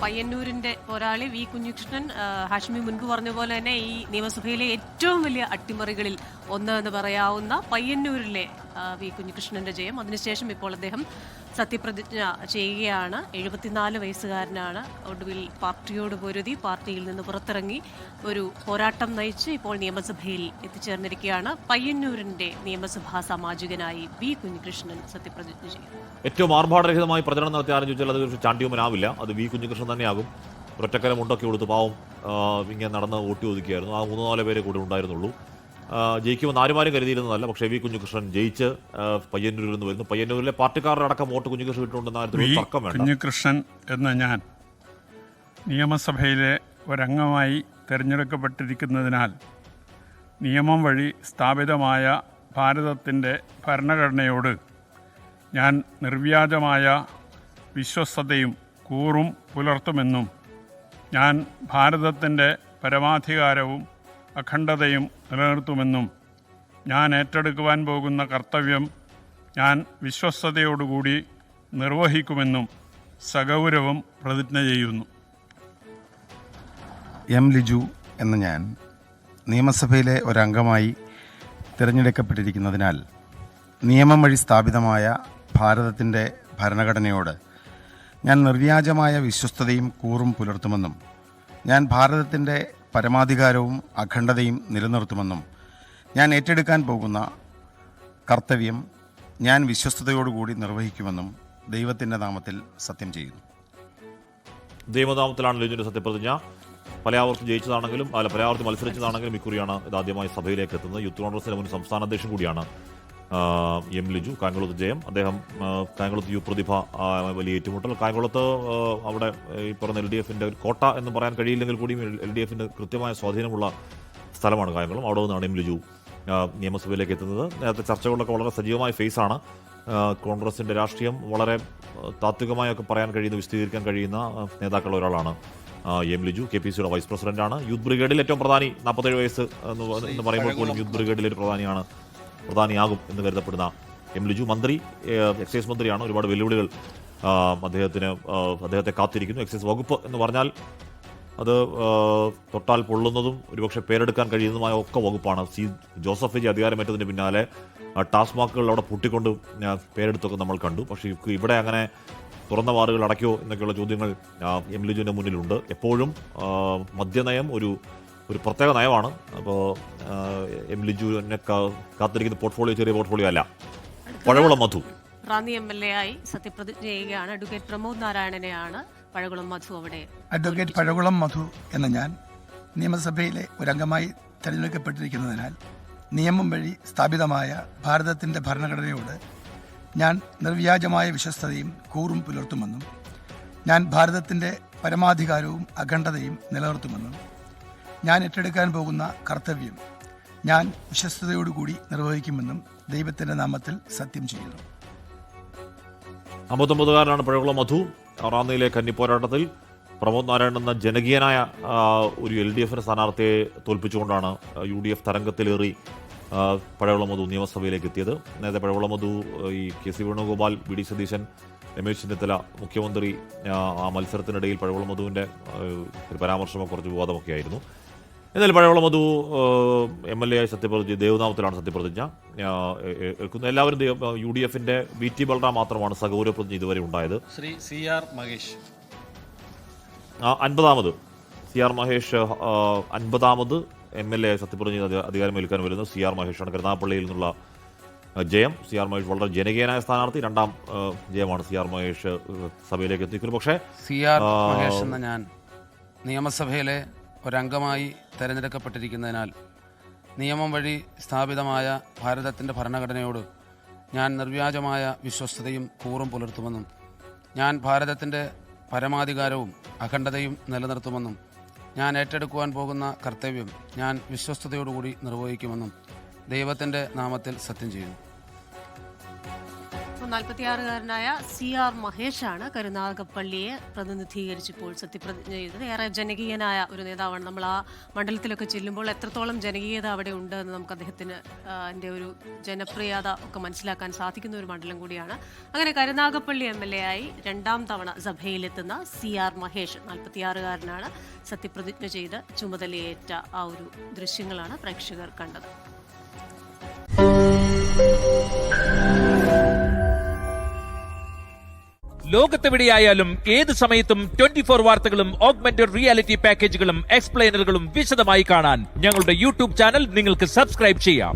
പയ്യന്നൂരിന്റെ പോരാളി വി കുഞ്ഞികൃഷ്ണൻ, ഹാഷ്മി മുൻപ് പറഞ്ഞ പോലെ തന്നെ ഈ നിയമസഭയിലെ ഏറ്റവും വലിയ അട്ടിമറികളിൽ ഒന്ന് എന്ന് പറയാവുന്ന പയ്യന്നൂരിലെ വി കുഞ്ഞികൃഷ്ണന്റെ ജയം. അതിനുശേഷം ഇപ്പോൾ അദ്ദേഹം സത്യപ്രതിജ്ഞ ചെയ്യുകയാണ്. 74 വയസ്സുകാരനാണ്. ഒടുവിൽ പാർട്ടിയോട് പൊരുതി പാർട്ടിയിൽ നിന്ന് പുറത്തിറങ്ങി ഒരു പോരാട്ടം നയിച്ച് ഇപ്പോൾ നിയമസഭയിൽ എത്തിച്ചേർന്നിരിക്കുകയാണ്. പയ്യന്നൂരിന്റെ നിയമസഭാ സാമാജികനായി വി കുഞ്ഞികൃഷ്ണൻ സത്യപ്രതിജ്ഞ ചെയ്യും. ഏറ്റവും ആർഭാടരഹിതമായി പ്രചരണം നടത്തി ആരംഭിച്ചാൽ അത് ചാണ്ടിയുമനാവില്ല. അത് വി കുഞ്ഞികൃഷ്ണൻ തന്നെയാകും. ഒറ്റക്കരം മുണ്ടൊക്കെ കൊടുത്ത് പാവം ഇങ്ങനെ നടന്ന് വോട്ട് ചോദിക്കുകയായിരുന്നു. ആ 3-4 പേരെ കൂടെ ഉണ്ടായിരുന്നുള്ളൂ. ജയിക്കുമെന്ന് ആരുമാരും കരുതിയിരുന്നതല്ല. പക്ഷേ വി കുഞ്ഞികൃഷ്ണൻ ജയിച്ച് പയ്യന്നൂരിൽ നിന്ന് വരുന്നു. പയ്യന്നൂരിലെ പാർട്ടിക്കാരുടെ അടക്കം വോട്ട് കുഞ്ഞികൃഷ്ണൻ ഇട്ടുണ്ടെന്ന കാര്യത്തിൽ തർക്കം വേണ്ട. കുഞ്ഞികൃഷ്ണൻ എന്ന ഞാൻ നിയമസഭയിലെ ഒരംഗമായി തിരഞ്ഞെടുക്കപ്പെട്ടിരിക്കുന്നതിനാൽ നിയമം വഴി സ്ഥാപിതമായ ഭാരതത്തിൻ്റെ ഭരണഘടനയോട് ഞാൻ നിർവ്യാജമായ വിശ്വസ്തതയും കൂറും പുലർത്തുമെന്നും ഞാൻ ഭാരതത്തിൻ്റെ പരമാധികാരവും അഖണ്ഡതയും നിലനിർത്തുമെന്നും ഞാൻ ഏറ്റെടുക്കുവാൻ പോകുന്ന കർത്തവ്യം ഞാൻ വിശ്വസ്തയോടുകൂടി നിർവഹിക്കുമെന്നും സഗൗരവം പ്രതിജ്ഞ ചെയ്യുന്നു. എം ലിജു എന്ന ഞാൻ നിയമസഭയിലെ ഒരംഗമായി തിരഞ്ഞെടുക്കപ്പെട്ടിരിക്കുന്നതിനാൽ നിയമം വഴി സ്ഥാപിതമായ ഭാരതത്തിൻ്റെ ഭരണഘടനയോട് ഞാൻ നിർവ്യാജമായ വിശ്വസ്തതയും കൂറും പുലർത്തുമെന്നും ഞാൻ ഭാരതത്തിൻ്റെ പരമാധികാരവും അഖണ്ഡതയും നിലനിർത്തുമെന്നും ഞാൻ ഏറ്റെടുക്കാൻ പോകുന്ന കർത്തവ്യം ഞാൻ വിശ്വസ്തയോടുകൂടി നിർവഹിക്കുമെന്നും ദൈവത്തിൻ്റെ നാമത്തിൽ സത്യം ചെയ്യുന്നു. ദൈവനാമത്തിലാണ് ലിജുവിൻ്റെ സത്യപ്രതിജ്ഞ. പലയാവർത്തി ജയിച്ചതാണെങ്കിലും പലയാവർത്തി മത്സരിച്ചതാണെങ്കിലും ഇക്കുറിയാണ് ഇതാദ്യമായി സഭയിലേക്ക് എത്തുന്നത്. യൂത്ത് കോൺഗ്രസിൻ്റെ മുൻ സംസ്ഥാന അധ്യക്ഷൻ കൂടിയാണ് എം ലിജു. കായംകുളത്ത് ജയം. അദ്ദേഹം കായംകുളത്ത് യു പ്രതിഭ വലിയ ഏറ്റുമുട്ടൽ. കായംകുളത്ത് അവിടെ ഈ പറഞ്ഞ LDF-ൻ്റെ ഒരു കോട്ട എന്ന് പറയാൻ കഴിയില്ലെങ്കിൽ കൂടിയും LDF-ന് കൃത്യമായ സ്വാധീനമുള്ള സ്ഥലമാണ് കായംകുളം. അവിടെ നിന്നാണ് എം ലിജു നിയമസഭയിലേക്ക് എത്തുന്നത്. നേരത്തെ ചർച്ചകളിലൊക്കെ വളരെ സജീവമായ ഫേസാണ്. കോൺഗ്രസിൻ്റെ രാഷ്ട്രീയം വളരെ താത്വികമായൊക്കെ പറയാൻ കഴിയുന്ന, വിശദീകരിക്കാൻ കഴിയുന്ന നേതാക്കളിൽ ഒരാളാണ് എം ലിജു. KPCയുടെ വൈസ് പ്രസിഡന്റാണ്. യൂത്ത് ബ്രിഗേഡിൽ ഏറ്റവും പ്രധാനി 47 വയസ്സ് എന്ന് പറയുമ്പോൾ പോലും യൂത്ത് ബ്രിഗേഡിലെ ഒരു പ്രധാനിയാകും എന്ന് കരുതപ്പെടുന്ന എം ലിജു മന്ത്രി, എക്സൈസ് മന്ത്രിയാണ്. ഒരുപാട് വെല്ലുവിളികൾ അദ്ദേഹത്തെ കാത്തിരിക്കുന്നു. എക്സൈസ് വകുപ്പ് എന്ന് പറഞ്ഞാൽ അത് തൊട്ടാൽ പൊള്ളുന്നതും ഒരുപക്ഷെ പേരെടുക്കാൻ കഴിയുന്നതുമായ ഒക്കെ വകുപ്പാണ്. ജോസഫ് അധികാരമേറ്റതിന് പിന്നാലെ ടാസ്മാക്കുകൾ അവിടെ പൊട്ടിക്കൊണ്ട് പേരെടുത്തൊക്കെ നമ്മൾ കണ്ടു. പക്ഷേ ഇവിടെ അങ്ങനെ തുറന്ന വാറുകൾ അടയ്ക്കോ എന്നൊക്കെയുള്ള ചോദ്യങ്ങൾ എം ലിജുവിൻ്റെ മുന്നിലുണ്ട്. എപ്പോഴും മദ്യനയം ഒരു പ്രത്യേക നയമാണ്. അപ്പോൾ എം ലിജുവിനെ കാത്തിരിക്കുന്ന പോർട്ട്ഫോളിയോ ചെറിയ പോർട്ട്ഫോളിയോ അല്ല. പഴകുളം മധു റാന്നി MLA ആയി സത്യപ്രതിജ്ഞ ചെയ്യുകയാണ്. അഡ്വക്കേറ്റ് പ്രമോദ് നാരായണനെയാണ് പഴകുളം മധു അവിടെ. അഡ്വക്കേറ്റ് പഴകുളം മധു എന്ന ഞാൻ നിയമസഭയിലെ ഒരംഗമായി തിരഞ്ഞെടുക്കപ്പെട്ടിരിക്കുന്നതിനാൽ നിയമം വഴി സ്ഥാപിതമായ ഭാരതത്തിൻ്റെ ഭരണഘടനയോട് ഞാൻ നിർവ്യാജമായ വിശ്വസ്തതയും കൂറും പുലർത്തുമെന്നും ഞാൻ ഭാരതത്തിൻ്റെ പരമാധികാരവും അഖണ്ഡതയും നിലനിർത്തുമെന്നും ഞാൻ ഏറ്റെടുക്കാൻ പോകുന്ന കർത്തവ്യം ഞാൻ വിശ്വസ്തയോടുകൂടി നിർവഹിക്കുമെന്നും ദൈവത്തിൻ്റെ നാമത്തിൽ സത്യം ചെയ്യുന്നു. 59-കാരനാണ് പഴകുളം മധു. റാന്നിയിലെ കന്നിപ്പോരാട്ടത്തിൽ പ്രമോദ് നാരായണൻ എന്ന ജനകീയനായ ഒരു LDF സ്ഥാനാർത്ഥിയെ തോൽപ്പിച്ചുകൊണ്ടാണ് UDF തരംഗത്തിലേറി പഴകുളം മധു നിയമസഭയിലേക്ക് എത്തിയത്. നേരത്തെ പഴകുളം മധു ഈ KC വേണുഗോപാൽ, VD സതീശൻ, രമേശ് ചെന്നിത്തല, മുഖ്യമന്ത്രി ആ മത്സരത്തിനിടയിൽ പഴകുളം മധുവിൻ്റെ ഒരു പരാമർശമോ കുറച്ച് വിവാദമൊക്കെ ആയിരുന്നു. എന്നാലും പഴകുളം മധു MLA ആയി സത്യപ്രതിജ്ഞ, ദേവനാമത്തിലാണ് സത്യപ്രതിജ്ഞ എടുക്കുന്നത്. എല്ലാവരും UDF-ൻ്റെ VT ബൽറാം മാത്രമാണ് സഗൗരവ പ്രതിജ്ഞ ഇതുവരെ ഉണ്ടായത്. Shri CR Mahesh 50-ാമത് CR Mahesh 50-ാമത് MLA ആയി സത്യപ്രതിജ്ഞ അധികാരമേൽക്കാൻ വരുന്നത് CR മഹേഷാണ്. കരുനാഗപ്പള്ളിയിൽ നിന്നുള്ള ജയം. CR മഹേഷ് വളരെ ജനകീയനായ സ്ഥാനാർത്ഥി. 2ാം ജയമാണ് CR മഹേഷ് സഭയിലേക്ക് എത്തിക്കുന്നത്. പക്ഷേ CR മഹേഷ് എന്ന ഞാൻ നിയമസഭയിലെ ഒരംഗമായി തിരഞ്ഞെടുക്കപ്പെട്ടിരിക്കുന്നതിനാൽ നിയമം വഴി സ്ഥാപിതമായ ഭാരതത്തിൻ്റെ ഭരണഘടനയോട് ഞാൻ നിർവ്യാജമായ വിശ്വസ്തതയും കൂറും പുലർത്തുമെന്നും ഞാൻ ഭാരതത്തിൻ്റെ പരമാധികാരവും അഖണ്ഡതയും നിലനിർത്തുമെന്നും ഞാൻ ഏറ്റെടുക്കുവാൻ പോകുന്ന കർത്തവ്യം ഞാൻ വിശ്വസ്തയോടുകൂടി നിർവഹിക്കുമെന്നും ദൈവത്തിൻ്റെ നാമത്തിൽ സത്യം ചെയ്യുന്നു. 46-കാരനായ CR മഹേഷാണ് കരുനാഗപ്പള്ളിയെ പ്രതിനിധീകരിച്ചിപ്പോൾ സത്യപ്രതിജ്ഞ ചെയ്തത്. ഏറെ ജനകീയനായ ഒരു നേതാവാണ്. നമ്മൾ ആ മണ്ഡലത്തിലൊക്കെ ചെല്ലുമ്പോൾ എത്രത്തോളം ജനകീയത അവിടെ ഉണ്ട് എന്ന് നമുക്ക് അദ്ദേഹത്തിന് ഒരു ജനപ്രിയത ഒക്കെ മനസ്സിലാക്കാൻ സാധിക്കുന്ന ഒരു മണ്ഡലം കൂടിയാണ്. അങ്ങനെ കരുനാഗപ്പള്ളി MLA ആയി 2ാം തവണ സഭയിലെത്തുന്ന CR മഹേഷ് 46-കാരനാണ്. സത്യപ്രതിജ്ഞ ചെയ്ത് ചുമതലയേറ്റ ആ ഒരു ദൃശ്യങ്ങളാണ് പ്രേക്ഷകർ കണ്ടത്. ലോകത്തെവിടെയായാലും ഏത് സമയത്തും 24 വാർത്തകളും ഓഗ്മെന്റഡ് റിയാലിറ്റി പാക്കേജുകളും എക്സ്പ്ലെയിനറുകളും വിശദമായി കാണാൻ ഞങ്ങളുടെ യൂട്യൂബ് ചാനൽ നിങ്ങൾക്ക് സബ്സ്ക്രൈബ് ചെയ്യാം.